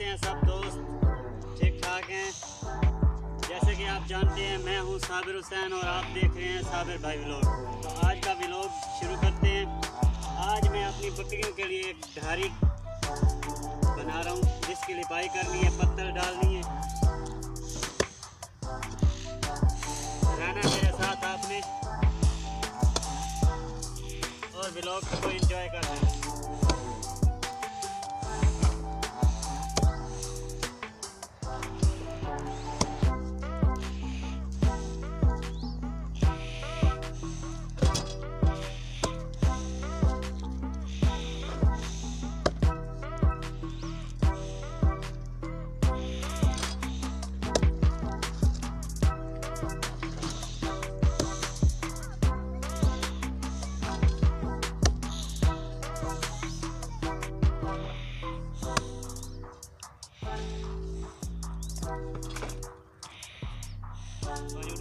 कैसे हैं सब दोस्त? ठीक ठाक हैं। जैसे कि आप जानते हैं मैं हूं साबिर हुसैन और आप देख रहे हैं साबिर भाई व्लॉग। तो आज का व्लॉग शुरू करते हैं। आज मैं अपनी बकरियों के लिए एक ढारी बना रहा हूं जिसकी लिपाई करनी है, पत्थर डालनी है। रहना मेरे साथ आपने और व्लॉग को एंजॉय करना है।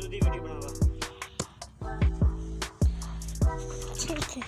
वीडियो बनावा ठीक है।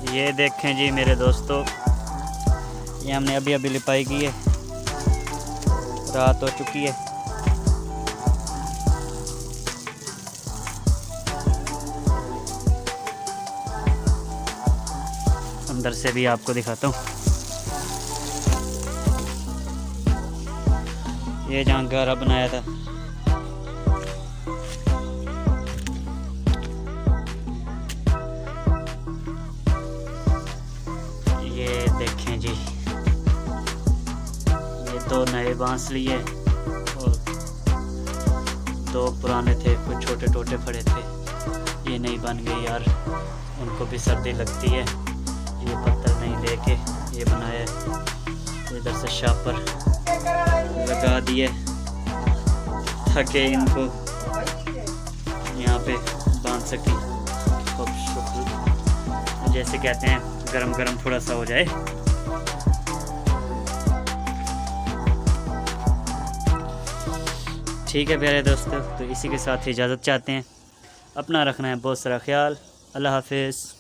ये देखें जी मेरे दोस्तों, ये हमने अभी अभी लिपाई की है, रात हो चुकी है। अंदर से भी आपको दिखाता हूँ। ये जहाँ गारा बनाया था 2 नए बांस लिए और 2 पुराने थे, कुछ छोटे टोटे पड़े थे, ये नहीं बन गए यार। उनको भी सर्दी लगती है। ये पत्थर नहीं लेके ये बनाया है। इधर से शापर लगा दिए ताकि इनको यहाँ पे बांध सकें। खूब शुक्र, जैसे कहते हैं गरम गरम थोड़ा सा हो जाए। ठीक है प्यारे दोस्तों, तो इसी के साथ इजाज़त चाहते हैं। अपना रखना है बहुत सारा ख्याल। अल्लाह हाफिज़।